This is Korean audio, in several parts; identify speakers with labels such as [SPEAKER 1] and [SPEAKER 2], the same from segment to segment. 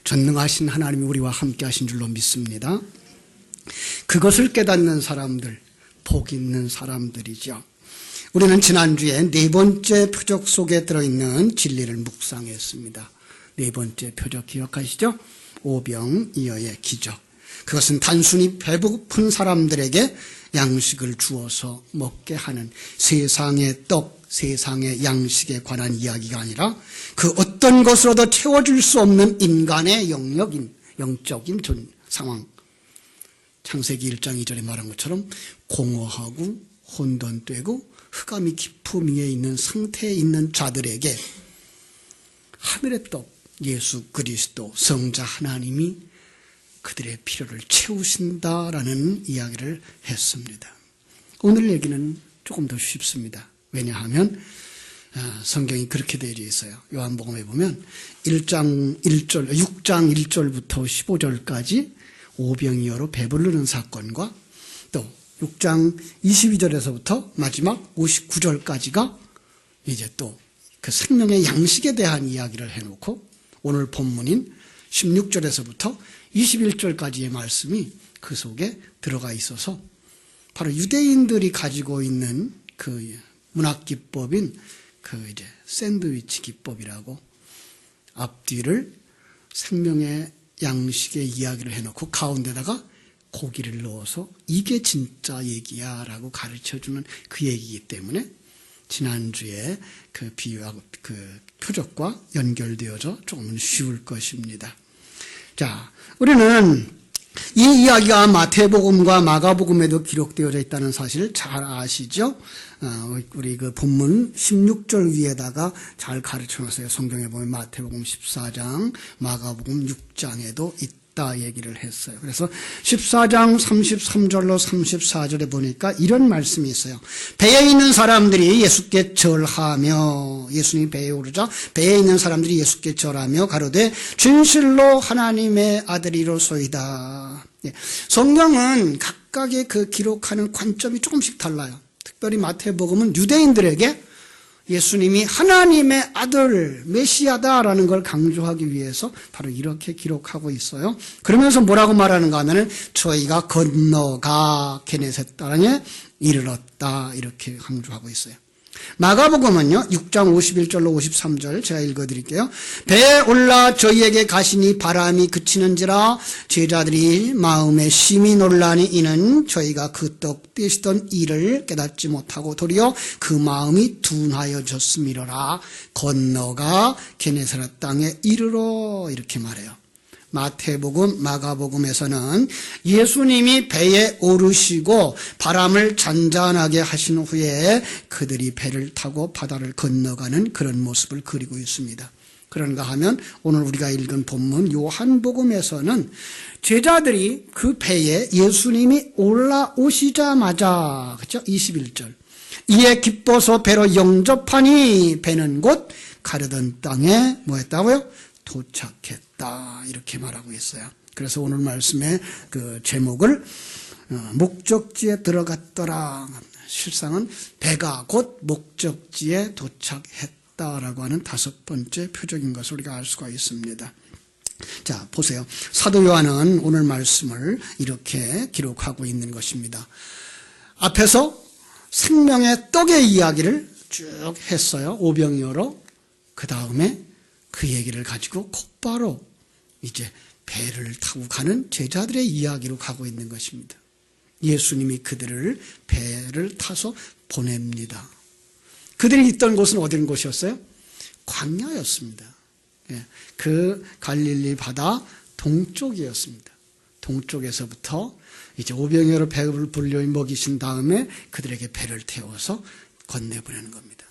[SPEAKER 1] 전능하신 하나님이 우리와 함께 하신 줄로 믿습니다. 그것을 깨닫는 사람들, 복 있는 사람들이죠. 우리는 지난주에 네 번째 표적 속에 들어있는 진리를 묵상했습니다. 네 번째 표적 기억하시죠? 오병이어의 기적. 그것은 단순히 배고픈 사람들에게 양식을 주어서 먹게 하는 세상의 떡, 세상의 양식에 관한 이야기가 아니라 그 어떤 것으로도 채워줄 수 없는 인간의 영적인 상황. 창세기 1장 2절에 말한 것처럼 공허하고 혼돈되고 흑암이 깊음 위에 있는 상태에 있는 자들에게 하늘의 떡, 예수 그리스도 성자 하나님이 그들의 필요를 채우신다라는 이야기를 했습니다. 오늘 얘기는 조금 더 쉽습니다. 왜냐하면 성경이 그렇게 되어 있어요. 요한복음에 보면 6장 1절부터 15절까지 오병이어로 배부르는 사건과 또 6장 22절에서부터 마지막 59절까지가 이제 또 그 생명의 양식에 대한 이야기를 해놓고 오늘 본문인 16절에서부터 21절까지의 말씀이 그 속에 들어가 있어서 바로 유대인들이 가지고 있는 그 문학 기법인 그 이제 샌드위치 기법이라고 앞뒤를 생명의 양식의 이야기를 해놓고 가운데다가 고기를 넣어서 이게 진짜 얘기야 라고 가르쳐주는 그 얘기이기 때문에 지난주에 그 비유하고 그 표적과 연결되어져 조금은 쉬울 것입니다. 자, 우리는 이 이야기가 마태복음과 마가복음에도 기록되어져 있다는 사실을 잘 아시죠? 우리 그 본문 16절 위에다가 잘 가르쳐 놨어요. 성경에 보면 마태복음 14장, 마가복음 6장에도 있다 얘기를 했어요. 그래서 14장 33절로 34절에 보니까 이런 말씀이 있어요. 배에 있는 사람들이 예수께 절하며, 예수님이 배에 오르자 배에 있는 사람들이 예수께 절하며 가로되 진실로 하나님의 아들이로소이다. 성경은 각각의 그 기록하는 관점이 조금씩 달라요. 특별히 마태복음은 유대인들에게 예수님이 하나님의 아들 메시아다라는 걸 강조하기 위해서 바로 이렇게 기록하고 있어요. 그러면서 뭐라고 말하는가 하면은 저희가 건너가 게네사렛 땅에 이르렀다 이렇게 강조하고 있어요. 마가복음은요 6장 51절로 53절 제가 읽어드릴게요. 배에 올라 저희에게 가시니 바람이 그치는지라 제자들이 마음에 심히 놀라니 이는 저희가 그 떡 떼시던 일을 깨닫지 못하고 도리어 그 마음이 둔하여졌음이로라. 건너가 게네사렛 땅에 이르러 이렇게 말해요. 마태복음, 마가복음에서는 예수님이 배에 오르시고 바람을 잔잔하게 하신 후에 그들이 배를 타고 바다를 건너가는 그런 모습을 그리고 있습니다. 그런가 하면 오늘 우리가 읽은 본문 요한복음에서는 제자들이 그 배에 예수님이 올라오시자마자, 그렇죠? 21절. 이에 기뻐서 배로 영접하니 배는 곧 가려던 땅에 뭐 했다고요? 도착했다 이렇게 말하고 있어요. 그래서 오늘 말씀의 그 제목을 목적지에 들어갔더라. 실상은 배가 곧 목적지에 도착했다라고 하는 다섯 번째 표적인 것을 우리가 알 수가 있습니다. 자, 보세요. 사도 요한은 오늘 말씀을 이렇게 기록하고 있는 것입니다. 앞에서 생명의 떡의 이야기를 쭉 했어요. 오병이어로. 그 다음에 그 얘기를 가지고 곧바로 이제 배를 타고 가는 제자들의 이야기로 가고 있는 것입니다. 예수님이 그들을 배를 타서 보냅니다. 그들이 있던 곳은 어떤 곳이었어요? 광야였습니다. 그 갈릴리 바다 동쪽이었습니다. 동쪽에서부터 이제 오병이어로 배를 불려이 먹이신 다음에 그들에게 배를 태워서 건네보내는 겁니다.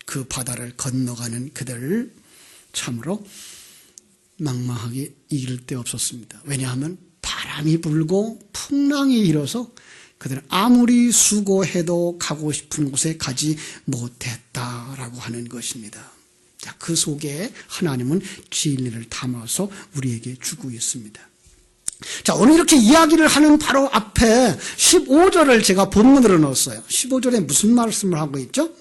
[SPEAKER 1] 그 바다를 건너가는 그들을 참으로 막막하게 이길 데 없었습니다. 왜냐하면 바람이 불고 풍랑이 일어서 그들은 아무리 수고해도 가고 싶은 곳에 가지 못했다라고 하는 것입니다. 자, 그 속에 하나님은 진리를 담아서 우리에게 주고 있습니다. 자, 오늘 이렇게 이야기를 하는 바로 앞에 15절을 제가 본문으로 넣었어요. 15절에 무슨 말씀을 하고 있죠?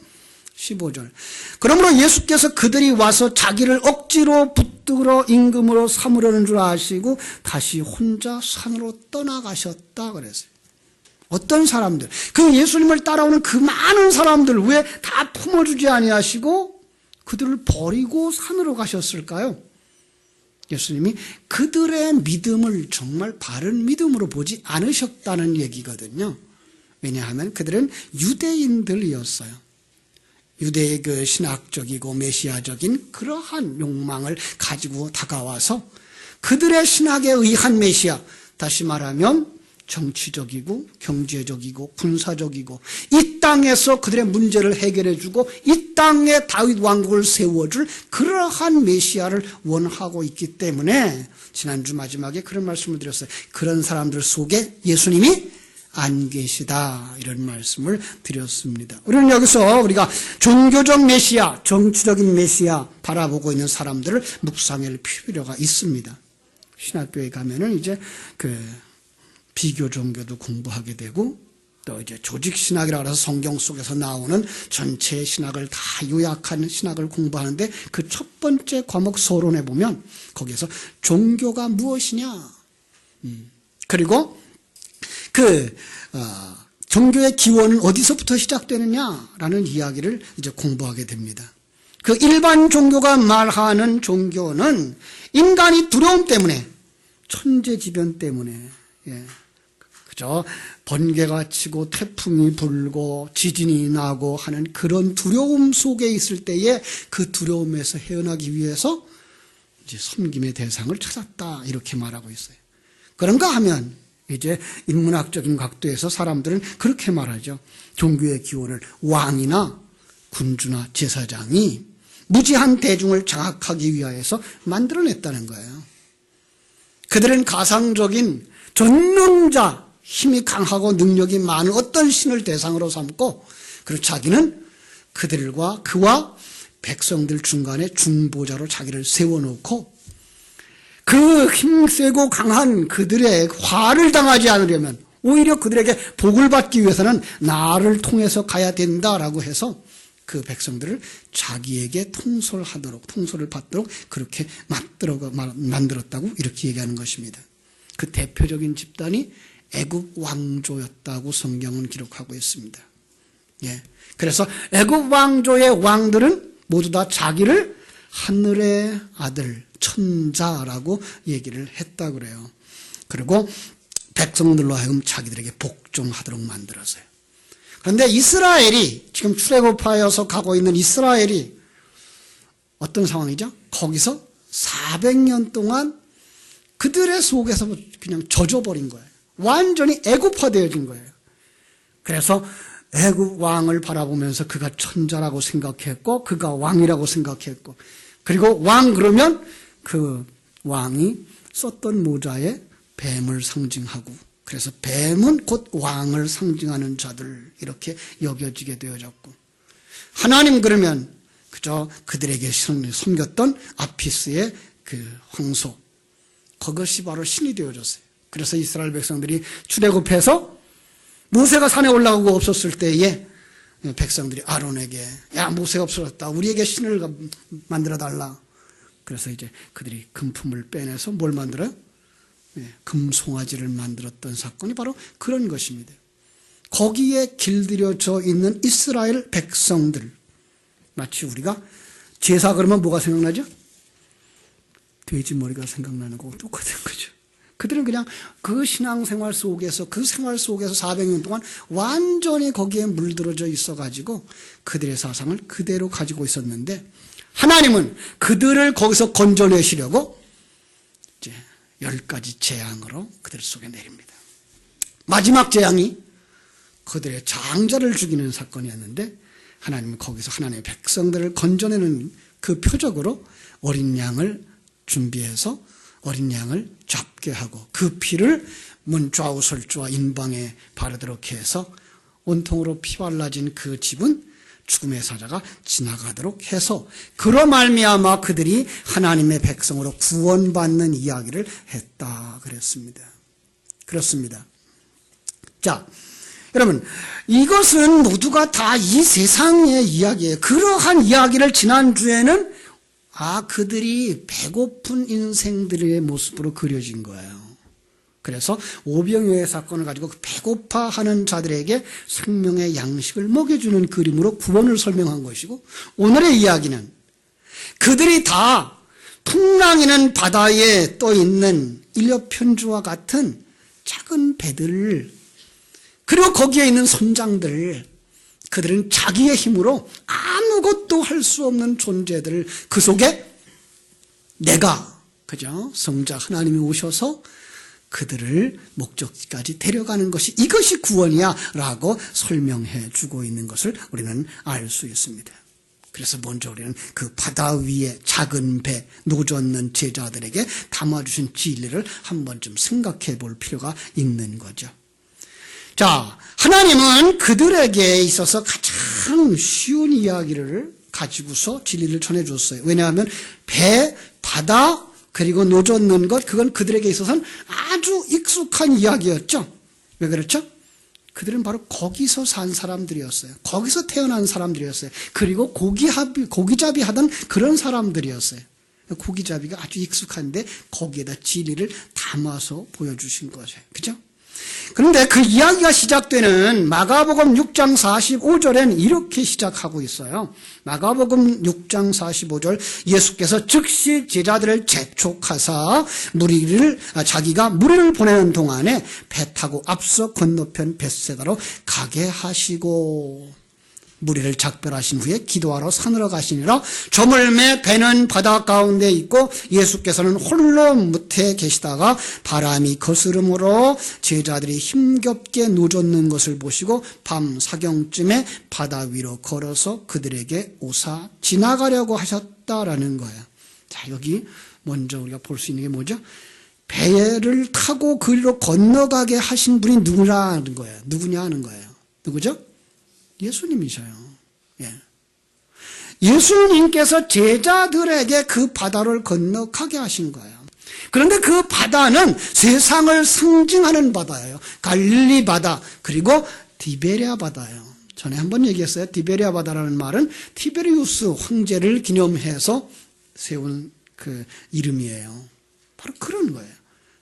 [SPEAKER 1] 15절. 그러므로 예수께서 그들이 와서 자기를 억지로 붙들어 임금으로 삼으려는 줄 아시고 다시 혼자 산으로 떠나가셨다 그랬어요. 어떤 사람들, 그 예수님을 따라오는 그 많은 사람들 왜 다 품어주지 아니하시고 그들을 버리고 산으로 가셨을까요? 예수님이 그들의 믿음을 정말 바른 믿음으로 보지 않으셨다는 얘기거든요. 왜냐하면 그들은 유대인들이었어요. 유대의 그 신학적이고 메시아적인 그러한 욕망을 가지고 다가와서 그들의 신학에 의한 메시아, 다시 말하면 정치적이고 경제적이고 군사적이고 이 땅에서 그들의 문제를 해결해주고 이 땅에 다윗 왕국을 세워줄 그러한 메시아를 원하고 있기 때문에 지난주 마지막에 그런 말씀을 드렸어요. 그런 사람들 속에 예수님이 안 계시다, 이런 말씀을 드렸습니다. 우리는 여기서 우리가 종교적 메시아, 정치적인 메시아 바라보고 있는 사람들을 묵상할 필요가 있습니다. 신학교에 가면은 이제 비교 종교도 공부하게 되고 또 이제 조직 신학이라고 해서 성경 속에서 나오는 전체 신학을 다 요약한 신학을 공부하는데 그 첫 번째 과목 서론에 보면 거기에서 종교가 무엇이냐, 그리고 종교의 기원은 어디서부터 시작되느냐라는 이야기를 이제 공부하게 됩니다. 그 일반 종교가 말하는 종교는 인간이 두려움 때문에, 천재지변 때문에, 그죠? 번개가 치고 태풍이 불고 지진이 나고 하는 그런 두려움 속에 있을 때에 그 두려움에서 헤어나기 위해서 이제 섬김의 대상을 찾았다, 이렇게 말하고 있어요. 그런가 하면 이제 인문학적인 각도에서 사람들은 그렇게 말하죠. 종교의 기원을 왕이나 군주나 제사장이 무지한 대중을 장악하기 위하여서 만들어냈다는 거예요. 그들은 가상적인 전능자, 힘이 강하고 능력이 많은 어떤 신을 대상으로 삼고, 그리고 자기는 그들과 그와 백성들 중간에 중보자로 자기를 세워놓고 그 힘세고 강한 그들의 화를 당하지 않으려면 오히려 그들에게 복을 받기 위해서는 나를 통해서 가야 된다라고 해서 그 백성들을 자기에게 통솔을 받도록 그렇게 만들었다고 이렇게 얘기하는 것입니다. 그 대표적인 집단이 애굽 왕조였다고 성경은 기록하고 있습니다. 그래서 애굽 왕조의 왕들은 모두 다 자기를 하늘의 아들, 천자라고 얘기를 했다 그래요. 그리고 백성들로 하여금 자기들에게 복종하도록 만들었어요. 그런데 이스라엘이, 지금 출애굽하여서 가고 있는 이스라엘이 어떤 상황이죠? 거기서 400년 동안 그들의 속에서 그냥 젖어버린 거예요. 완전히 애굽화되어진 거예요. 그래서 애굽 왕을 바라보면서 그가 천자라고 생각했고 그가 왕이라고 생각했고, 그리고 왕 그러면 그 왕이 썼던 모자에 뱀을 상징하고, 그래서 뱀은 곧 왕을 상징하는 자들, 이렇게 여겨지게 되어졌고, 하나님 그러면 그저 그들에게 섬겼던 아피스의 그 황소, 그것이 바로 신이 되어졌어요. 그래서 이스라엘 백성들이 출애굽해서 모세가 산에 올라가고 없었을 때에 백성들이 아론에게, 야, 모세가 없어졌다, 우리에게 신을 만들어 달라. 그래서 이제 그들이 금품을 빼내서 뭘 만들어요? 금송아지를 만들었던 사건이 바로 그런 것입니다. 거기에 길들여져 있는 이스라엘 백성들, 마치 우리가 제사 그러면 뭐가 생각나죠? 돼지 머리가 생각나는 거고 똑같은 거죠. 그들은 그냥 그 신앙생활 속에서, 그 생활 속에서 400년 동안 완전히 거기에 물들어져 있어가지고 그들의 사상을 그대로 가지고 있었는데, 하나님은 그들을 거기서 건져내시려고 이제 10가지 재앙으로 그들 속에 내립니다. 마지막 재앙이 그들의 장자를 죽이는 사건이었는데, 하나님은 거기서 하나님의 백성들을 건져내는 그 표적으로 어린 양을 준비해서 어린 양을 잡게 하고 그 피를 문 좌우설주와 인방에 바르도록 해서 온통으로 피 발라진 그 집은 죽음의 사자가 지나가도록 해서 그로 말미암아 그들이 하나님의 백성으로 구원받는 이야기를 했다 그랬습니다. 그렇습니다. 자, 여러분, 이것은 모두가 다 이 세상의 이야기예요. 그러한 이야기를 지난주에는 그들이 배고픈 인생들의 모습으로 그려진 거예요. 그래서 오병이어의 사건을 가지고 그 배고파하는 자들에게 생명의 양식을 먹여주는 그림으로 구원을 설명한 것이고, 오늘의 이야기는 그들이 다 풍랑이는 바다에 떠 있는 일렵편주와 같은 작은 배들을, 그리고 거기에 있는 선장들, 그들은 자기의 힘으로 아무것도 할 수 없는 존재들, 그 속에 내가, 그죠? 성자 하나님이 오셔서 그들을 목적지까지 데려가는 것이, 이것이 구원이야 라고 설명해 주고 있는 것을 우리는 알 수 있습니다. 그래서 먼저 우리는 그 바다 위에 작은 배 노젓는 제자들에게 담아주신 진리를 한 번쯤 생각해 볼 필요가 있는 거죠. 자, 하나님은 그들에게 있어서 가장 쉬운 이야기를 가지고서 진리를 전해줬어요. 왜냐하면 배, 바다, 그리고 노젓는 것, 그건 그들에게 있어서는 아주 익숙한 이야기였죠. 왜 그렇죠? 그들은 바로 거기서 산 사람들이었어요. 거기서 태어난 사람들이었어요. 그리고 고기잡이 하던 그런 사람들이었어요. 고기잡이가 아주 익숙한데 거기에다 진리를 담아서 보여주신 거죠. 그죠? 그런데 그 이야기가 시작되는 마가복음 6장 45절엔 이렇게 시작하고 있어요. 마가복음 6장 45절, 예수께서 즉시 제자들을 재촉하사 자기가 무리를 보내는 동안에 배 타고 앞서 건너편 벳세다로 가게 하시고, 무리를 작별하신 후에 기도하러 산으로 가시니라. 저물매 배는 바다 가운데 있고 예수께서는 홀로 무태에 계시다가 바람이 거스름으로 제자들이 힘겹게 노젓는 것을 보시고 밤 사경쯤에 바다 위로 걸어서 그들에게 오사 지나가려고 하셨다라는 거예요. 자, 여기 먼저 우리가 볼 수 있는 게 뭐죠? 배를 타고 그리로 건너가게 하신 분이 누구냐는 거예요. 누구냐는 거예요. 누구죠? 예수님이셔요. 예. 예수님께서 제자들에게 그 바다를 건너가게 하신 거예요. 그런데 그 바다는 세상을 상징하는 바다예요. 갈릴리 바다, 그리고 디베리아 바다예요. 전에 한번 얘기했어요. 디베리아 바다라는 말은 티베리우스 황제를 기념해서 세운 그 이름이에요. 바로 그런 거예요.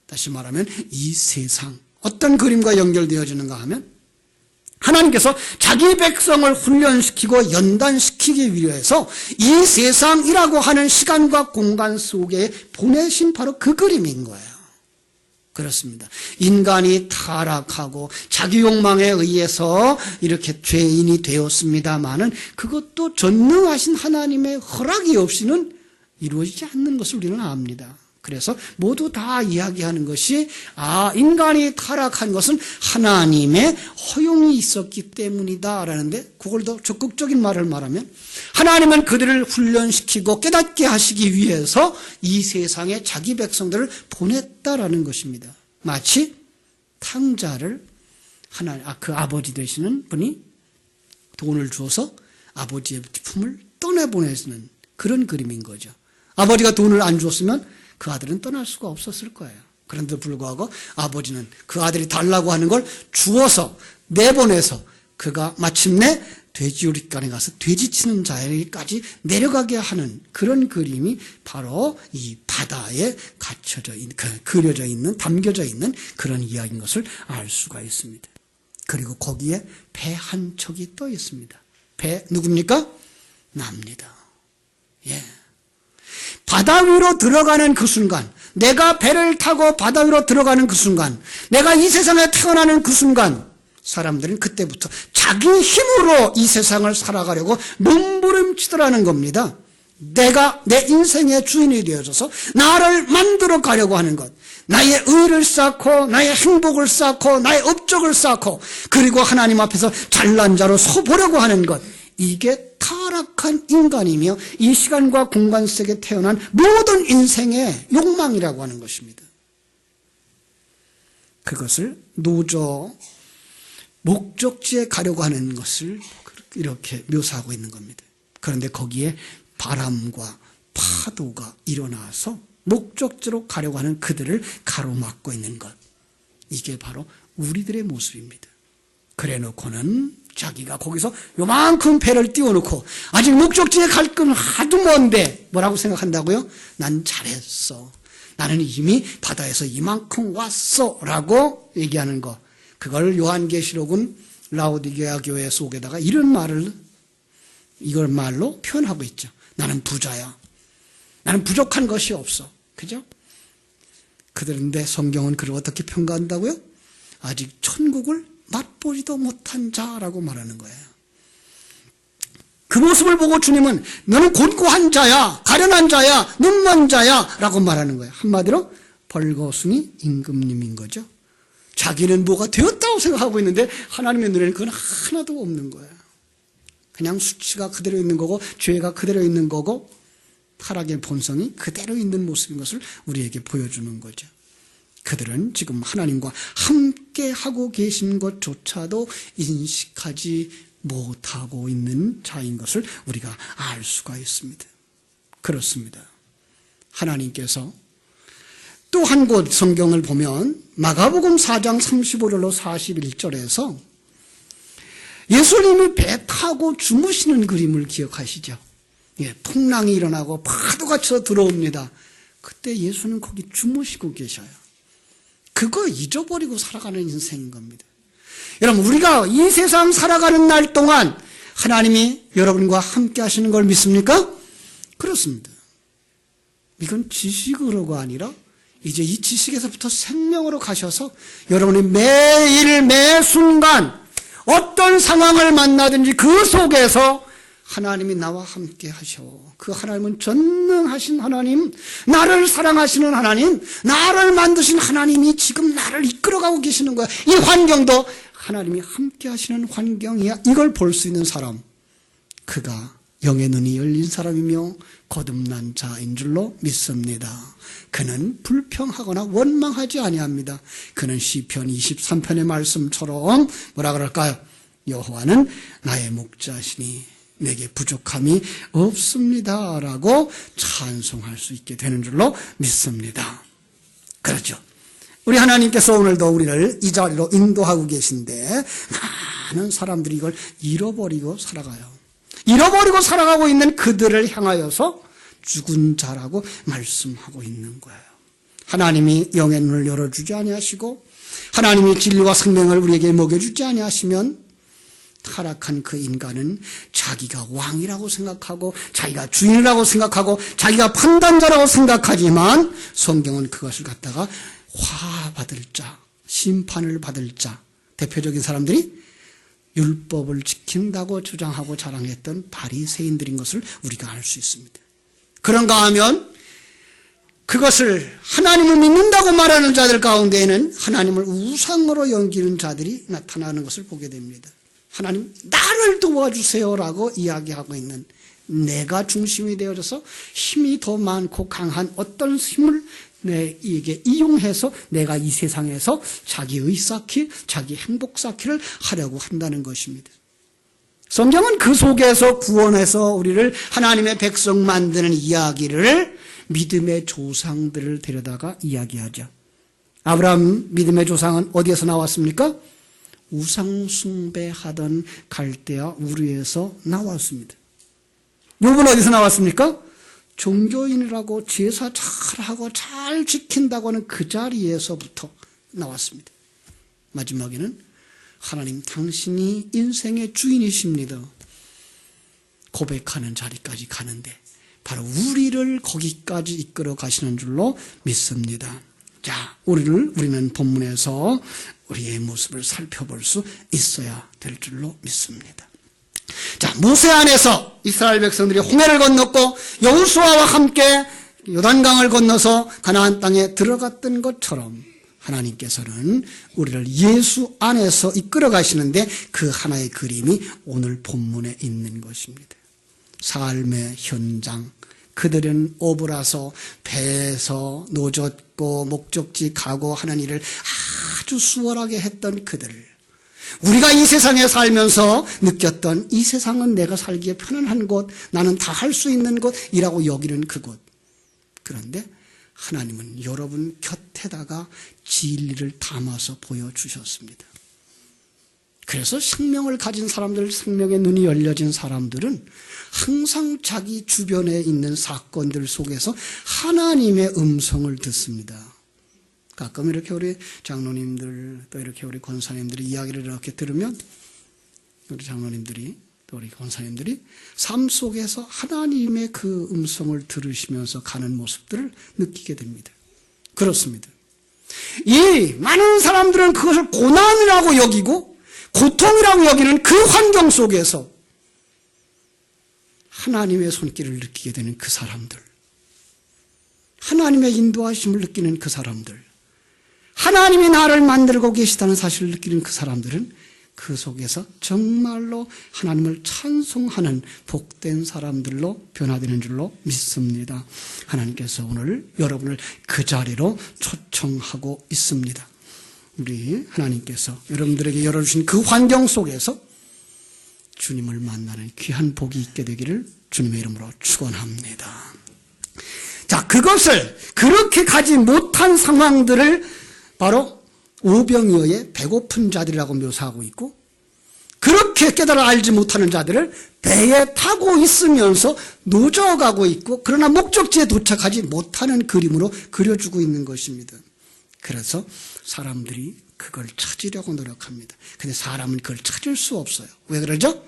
[SPEAKER 1] 다시 말하면 이 세상, 어떤 그림과 연결되어지는가 하면 하나님께서 자기 백성을 훈련시키고 연단시키기 위해서 이 세상이라고 하는 시간과 공간 속에 보내신 바로 그 그림인 거예요. 그렇습니다. 인간이 타락하고 자기 욕망에 의해서 이렇게 죄인이 되었습니다마는 그것도 전능하신 하나님의 허락이 없이는 이루어지지 않는 것을 우리는 압니다. 그래서 모두 다 이야기하는 것이 인간이 타락한 것은 하나님의 허용이 있었기 때문이다 라는데, 그걸 더 적극적인 말을 말하면 하나님은 그들을 훈련시키고 깨닫게 하시기 위해서 이 세상에 자기 백성들을 보냈다라는 것입니다. 마치 탕자를 그 아버지 되시는 분이 돈을 주어서 아버지의 품을 떠내보내는 그런 그림인 거죠. 아버지가 돈을 안 줬으면 그 아들은 떠날 수가 없었을 거예요. 그런데도 불구하고 아버지는 그 아들이 달라고 하는 걸 주어서 내보내서 그가 마침내 돼지우리간에 가서 돼지치는 자리까지 내려가게 하는 그런 그림이 바로 이 바다에 그려져 있는, 담겨져 있는 그런 이야기인 것을 알 수가 있습니다. 그리고 거기에 배 한 척이 떠 있습니다. 배 누굽니까? 납니다. 예. 바다 위로 들어가는 그 순간, 내가 배를 타고 바다 위로 들어가는 그 순간, 내가 이 세상에 태어나는 그 순간, 사람들은 그때부터 자기 힘으로 이 세상을 살아가려고 몸부림치더라는 겁니다. 내가 내 인생의 주인이 되어져서 나를 만들어 가려고 하는 것, 나의 의를 쌓고 나의 행복을 쌓고 나의 업적을 쌓고 그리고 하나님 앞에서 잘난 자로 서보려고 하는 것, 이게 타락한 인간이며 이 시간과 공간 속에 태어난 모든 인생의 욕망이라고 하는 것입니다. 그것을 목적지에 가려고 하는 것을 이렇게 묘사하고 있는 겁니다. 그런데 거기에 바람과 파도가 일어나서 목적지로 가려고 하는 그들을 가로막고 있는 것, 이게 바로 우리들의 모습입니다. 그래 놓고는 자기가 거기서 요만큼 배를 띄워놓고 아직 목적지에 갈 건 하도 먼데 뭐라고 생각한다고요? 난 잘했어. 나는 이미 바다에서 이만큼 왔어 라고 얘기하는 거. 그걸 요한계시록은 라오디게아 교회 속에다가 이런 말을 이걸 말로 표현하고 있죠. 나는 부자야. 나는 부족한 것이 없어. 그죠? 그런데 성경은 그를 어떻게 평가한다고요? 아직 천국을 맛보지도 못한 자라고 말하는 거예요. 그 모습을 보고 주님은 너는 곤고한 자야, 가련한 자야, 눈먼 자야 라고 말하는 거예요. 한마디로 벌거숭이 임금님인 거죠. 자기는 뭐가 되었다고 생각하고 있는데 하나님의 눈에는 그건 하나도 없는 거예요. 그냥 수치가 그대로 있는 거고 죄가 그대로 있는 거고 타락의 본성이 그대로 있는 모습인 것을 우리에게 보여주는 거죠. 그들은 지금 하나님과 함께 하고 계신 것조차도 인식하지 못하고 있는 자인 것을 우리가 알 수가 있습니다. 그렇습니다. 하나님께서 또 한 곳 성경을 보면 마가복음 4장 35절로 41절에서 예수님이 배 타고 주무시는 그림을 기억하시죠? 예, 풍랑이 일어나고 파도가 쳐 들어옵니다. 그때 예수는 거기 주무시고 계셔요. 그거 잊어버리고 살아가는 인생인 겁니다. 여러분, 우리가 이 세상 살아가는 날 동안 하나님이 여러분과 함께 하시는 걸 믿습니까? 그렇습니다. 이건 지식으로가 아니라 이제 이 지식에서부터 생명으로 가셔서 여러분이 매일 매 순간 어떤 상황을 만나든지 그 속에서 하나님이 나와 함께 하셔. 그 하나님은 전능하신 하나님, 나를 사랑하시는 하나님, 나를 만드신 하나님이 지금 나를 이끌어가고 계시는 거야. 이 환경도 하나님이 함께 하시는 환경이야. 이걸 볼 수 있는 사람, 그가 영의 눈이 열린 사람이며 거듭난 자인 줄로 믿습니다. 그는 불평하거나 원망하지 아니합니다. 그는 시편 23편의 말씀처럼 뭐라 그럴까요? 여호와는 나의 목자시니 내게 부족함이 없습니다 라고 찬송할 수 있게 되는 줄로 믿습니다. 그렇죠. 우리 하나님께서 오늘도 우리를 이 자리로 인도하고 계신데 많은 사람들이 이걸 잃어버리고 살아가요. 잃어버리고 살아가고 있는 그들을 향하여서 죽은 자라고 말씀하고 있는 거예요. 하나님이 영의 눈을 열어주지 아니하시고 하나님이 진리와 생명을 우리에게 먹여주지 아니하시면 타락한 그 인간은 자기가 왕이라고 생각하고 자기가 주인이라고 생각하고 자기가 판단자라고 생각하지만 성경은 그것을 갖다가 화받을 자, 심판을 받을 자, 대표적인 사람들이 율법을 지킨다고 주장하고 자랑했던 바리새인들인 것을 우리가 알 수 있습니다. 그런가 하면 그것을 하나님을 믿는다고 말하는 자들 가운데에는 하나님을 우상으로 여기는 자들이 나타나는 것을 보게 됩니다. 하나님 나를 도와주세요라고 이야기하고 있는 내가 중심이 되어져서 힘이 더 많고 강한 어떤 힘을 내게 이용해서 내가 이 세상에서 자기의 쌓기, 자기 행복 쌓기를 하려고 한다는 것입니다. 성경은 그 속에서 구원해서 우리를 하나님의 백성 만드는 이야기를 믿음의 조상들을 데려다가 이야기하죠. 아브라함 믿음의 조상은 어디에서 나왔습니까? 우상 숭배하던 갈대아 우르에서 나왔습니다. 욥은 어디서 나왔습니까? 종교인이라고 제사 잘하고 잘 지킨다고 하는 그 자리에서부터 나왔습니다. 마지막에는 하나님 당신이 인생의 주인이십니다. 고백하는 자리까지 가는데 바로 우리를 거기까지 이끌어 가시는 줄로 믿습니다. 자, 우리는 본문에서 우리의 모습을 살펴볼 수 있어야 될 줄로 믿습니다. 자, 모세 안에서 이스라엘 백성들이 홍해를 건넜고 여호수아와 함께 요단강을 건너서 가나안 땅에 들어갔던 것처럼 하나님께서는 우리를 예수 안에서 이끌어 가시는데 그 하나의 그림이 오늘 본문에 있는 것입니다. 삶의 현장, 그들은 오브라서 배에서 노젓고 목적지 가고 하는 일을 아주 수월하게 했던 그들을 우리가 이 세상에 살면서 느꼈던 이 세상은 내가 살기에 편안한 곳, 나는 다 할 수 있는 곳이라고 여기는 그곳. 그런데 하나님은 여러분 곁에다가 진리를 담아서 보여주셨습니다. 그래서 생명을 가진 사람들, 생명의 눈이 열려진 사람들은 항상 자기 주변에 있는 사건들 속에서 하나님의 음성을 듣습니다. 가끔 이렇게 우리 장로님들 또 이렇게 우리 권사님들이 이야기를 이렇게 들으면 우리 장로님들이 또 우리 권사님들이 삶 속에서 하나님의 그 음성을 들으시면서 가는 모습들을 느끼게 됩니다. 그렇습니다. 이 많은 사람들은 그것을 고난이라고 여기고 고통이라고 여기는 그 환경 속에서 하나님의 손길을 느끼게 되는 그 사람들, 하나님의 인도하심을 느끼는 그 사람들, 하나님이 나를 만들고 계시다는 사실을 느끼는 그 사람들은 그 속에서 정말로 하나님을 찬송하는 복된 사람들로 변화되는 줄로 믿습니다. 하나님께서 오늘 여러분을 그 자리로 초청하고 있습니다. 우리 하나님께서 여러분들에게 열어주신 그 환경 속에서 주님을 만나는 귀한 복이 있게 되기를 주님의 이름으로 축원합니다. 자, 그것을 그렇게 가지 못한 상황들을 바로 오병이어의 배고픈 자들이라고 묘사하고 있고, 그렇게 깨달아 알지 못하는 자들을 배에 타고 있으면서 노져가고 있고 그러나 목적지에 도착하지 못하는 그림으로 그려주고 있는 것입니다. 그래서 사람들이 그걸 찾으려고 노력합니다. 근데 사람은 그걸 찾을 수 없어요. 왜 그러죠?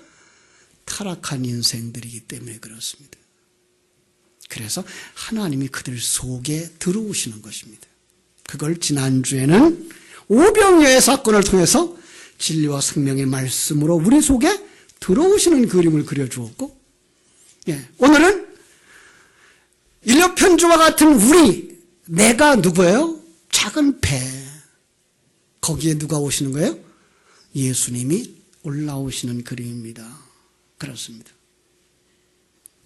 [SPEAKER 1] 타락한 인생들이기 때문에 그렇습니다. 그래서 하나님이 그들 속에 들어오시는 것입니다. 그걸 지난주에는 오병이어의 사건을 통해서 진리와 생명의 말씀으로 우리 속에 들어오시는 그림을 그려주었고, 오늘은 일려편주와 같은 우리, 내가 누구예요? 작은 배. 거기에 누가 오시는 거예요? 예수님이 올라오시는 그림입니다. 그렇습니다.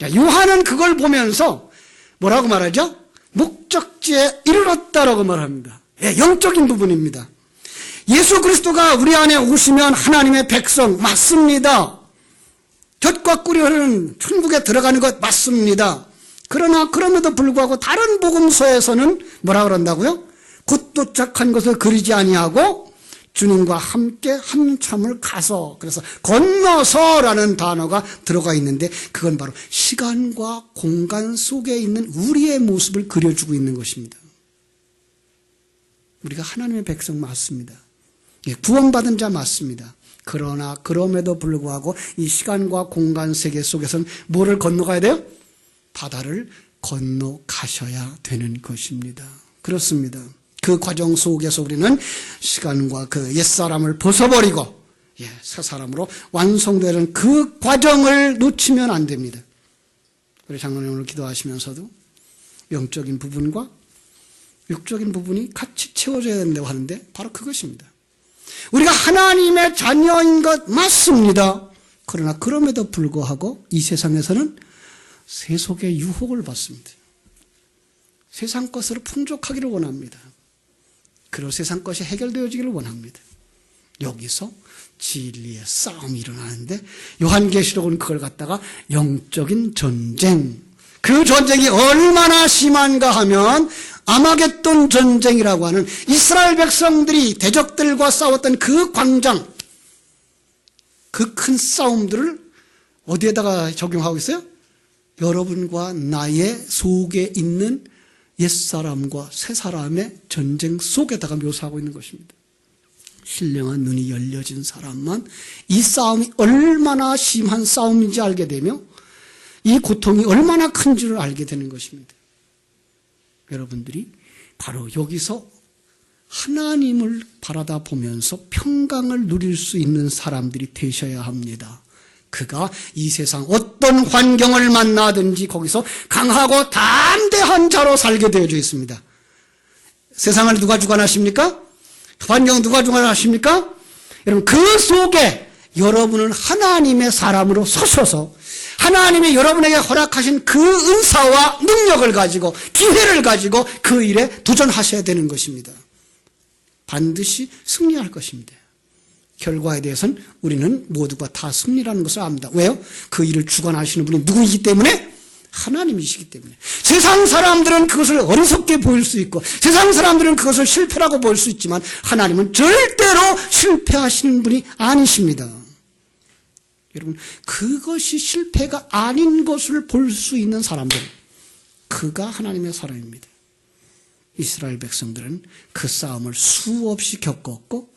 [SPEAKER 1] 요한은 그걸 보면서 뭐라고 말하죠? 목적지에 이르렀다라고 말합니다. 영적인 부분입니다. 예수 그리스도가 우리 안에 오시면 하나님의 백성 맞습니다. 젖과 꿀이 흐르는 천국에 들어가는 것 맞습니다. 그러나 그럼에도 불구하고 다른 복음서에서는 뭐라 그런다고요? 곧 도착한 것을 그리지 아니하고 주님과 함께 한참을 가서, 그래서 건너서라는 단어가 들어가 있는데 그건 바로 시간과 공간 속에 있는 우리의 모습을 그려주고 있는 것입니다. 우리가 하나님의 백성 맞습니다. 구원받은 자 맞습니다. 그러나 그럼에도 불구하고 이 시간과 공간 세계 속에서는 뭐를 건너가야 돼요? 바다를 건너가셔야 되는 것입니다. 그렇습니다. 그 과정 속에서 우리는 시간과 그 옛사람을 벗어버리고 새 사람으로 완성되는 그 과정을 놓치면 안 됩니다. 우리 장로님 오늘 기도하시면서도 영적인 부분과 육적인 부분이 같이 채워져야 된다고 하는데 바로 그것입니다. 우리가 하나님의 자녀인 것 맞습니다. 그러나 그럼에도 불구하고 이 세상에서는 세속의 유혹을 받습니다. 세상 것으로 풍족하기를 원합니다. 그리고 세상 것이 해결되어지기를 원합니다. 여기서 진리의 싸움이 일어나는데 요한계시록은 그걸 갖다가 영적인 전쟁, 그 전쟁이 얼마나 심한가 하면 아마겟돈 전쟁이라고 하는 이스라엘 백성들이 대적들과 싸웠던 그 광장, 그 큰 싸움들을 어디에다가 적용하고 있어요? 여러분과 나의 속에 있는 옛사람과 새사람의 전쟁 속에다가 묘사하고 있는 것입니다. 신령한 눈이 열려진 사람만 이 싸움이 얼마나 심한 싸움인지 알게 되며 이 고통이 얼마나 큰지를 알게 되는 것입니다. 여러분들이 바로 여기서 하나님을 바라다 보면서 평강을 누릴 수 있는 사람들이 되셔야 합니다. 그가 이 세상 어떤 환경을 만나든지 거기서 강하고 담대한 자로 살게 되어져 있습니다. 세상을 누가 주관하십니까? 환경 누가 주관하십니까? 여러분, 그 속에 여러분은 하나님의 사람으로 서셔서 하나님이 여러분에게 허락하신 그 은사와 능력을 가지고 기회를 가지고 그 일에 도전하셔야 되는 것입니다. 반드시 승리할 것입니다. 결과에 대해서는 우리는 모두가 다 승리라는 것을 압니다. 왜요? 그 일을 주관하시는 분이 누구이기 때문에? 하나님이시기 때문에. 세상 사람들은 그것을 어리석게 보일 수 있고 세상 사람들은 그것을 실패라고 볼 수 있지만 하나님은 절대로 실패하시는 분이 아니십니다. 여러분, 그것이 실패가 아닌 것을 볼 수 있는 사람들, 그가 하나님의 사람입니다. 이스라엘 백성들은 그 싸움을 수없이 겪었고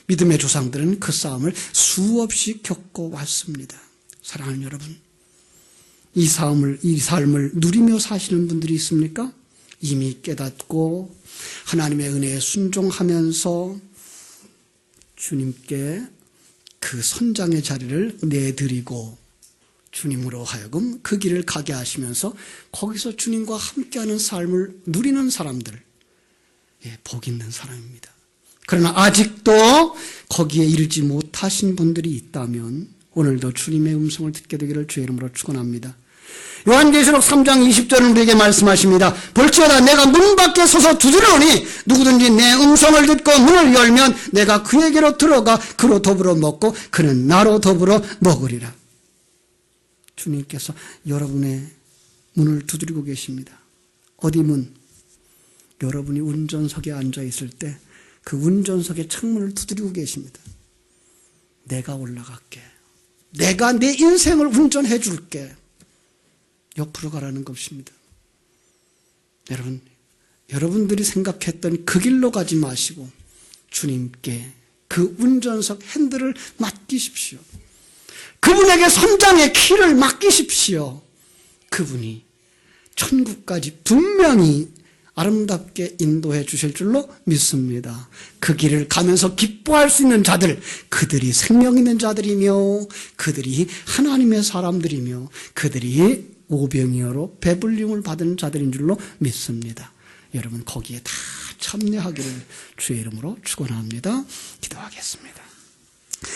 [SPEAKER 1] 믿음의 조상들은 그 싸움을 수없이 겪어왔습니다. 사랑하는 여러분, 이 삶을 누리며 사시는 분들이 있습니까? 이미 깨닫고 하나님의 은혜에 순종하면서 주님께 그 선장의 자리를 내드리고 주님으로 하여금 그 길을 가게 하시면서 거기서 주님과 함께하는 삶을 누리는 사람들, 복 있는 사람입니다. 그러나 아직도 거기에 이르지 못하신 분들이 있다면 오늘도 주님의 음성을 듣게 되기를 주의 이름으로 축원합니다. 요한계시록 3장 20절은 우리에게 말씀하십니다. 볼지어다 내가 문 밖에 서서 두드리오니 누구든지 내 음성을 듣고 문을 열면 내가 그에게로 들어가 그로 더불어 먹고 그는 나로 더불어 먹으리라. 주님께서 여러분의 문을 두드리고 계십니다. 어디 문? 여러분이 운전석에 앉아 있을 때 그 운전석의 창문을 두드리고 계십니다. 내가 올라갈게. 내가 내 인생을 운전해 줄게. 옆으로 가라는 것입니다. 여러분들이 생각했던 그 길로 가지 마시고 주님께 그 운전석 핸들을 맡기십시오. 그분에게 선장의 키를 맡기십시오. 그분이 천국까지 분명히 아름답게 인도해 주실 줄로 믿습니다. 그 길을 가면서 기뻐할 수 있는 자들, 그들이 생명 있는 자들이며 그들이 하나님의 사람들이며 그들이 오병이어로 배불림을 받은 자들인 줄로 믿습니다. 여러분 거기에 다 참여하기를 주의 이름으로 축원합니다. 기도하겠습니다.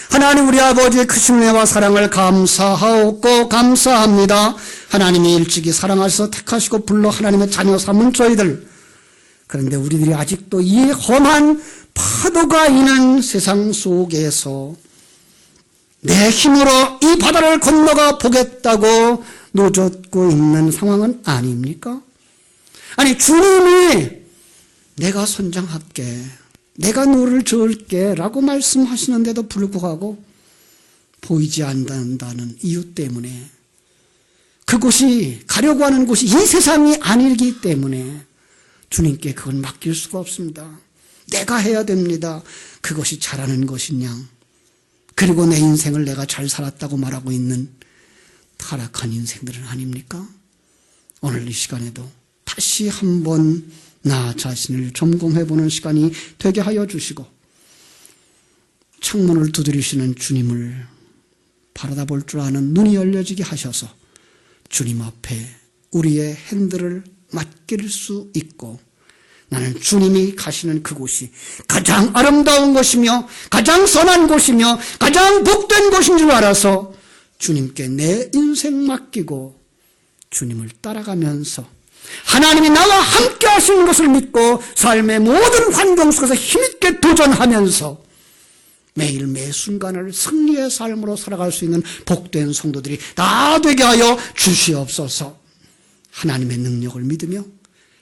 [SPEAKER 1] 하나님 우리 아버지의 크신 은혜와 사랑을 감사하옵고 감사합니다. 하나님이 일찍이 사랑하셔서 택하시고 불러 하나님의 자녀 삼은 저희들, 그런데 우리들이 아직도 이 험한 파도가 있는 세상 속에서 내 힘으로 이 바다를 건너가 보겠다고 노젓고 있는 상황은 아닙니까? 아니 주님이 내가 선장할게, 내가 노를 저을게 라고 말씀하시는데도 불구하고 보이지 않는다는 이유 때문에, 그곳이 가려고 하는 곳이 이 세상이 아니기 때문에 주님께 그건 맡길 수가 없습니다. 내가 해야 됩니다. 그것이 잘하는 것이냐, 그리고 내 인생을 내가 잘 살았다고 말하고 있는 타락한 인생들은 아닙니까? 오늘 이 시간에도 다시 한번 나 자신을 점검해보는 시간이 되게 하여 주시고 창문을 두드리시는 주님을 바라다 볼 줄 아는 눈이 열려지게 하셔서 주님 앞에 우리의 핸들을 맡길 수 있고, 나는 주님이 가시는 그곳이 가장 아름다운 곳이며 가장 선한 곳이며 가장 복된 곳인 줄 알아서 주님께 내 인생 맡기고 주님을 따라가면서 하나님이 나와 함께 하시는 것을 믿고 삶의 모든 환경 속에서 힘있게 도전하면서 매일 매 순간을 승리의 삶으로 살아갈 수 있는 복된 성도들이 다 되게 하여 주시옵소서. 하나님의 능력을 믿으며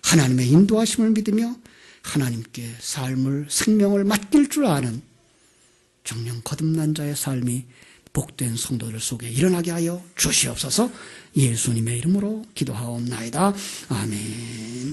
[SPEAKER 1] 하나님의 인도하심을 믿으며 하나님께 삶을 생명을 맡길 줄 아는 정령 거듭난 자의 삶이 복된 성도들 속에 일어나게 하여 주시옵소서. 예수님의 이름으로 기도하옵나이다. 아멘.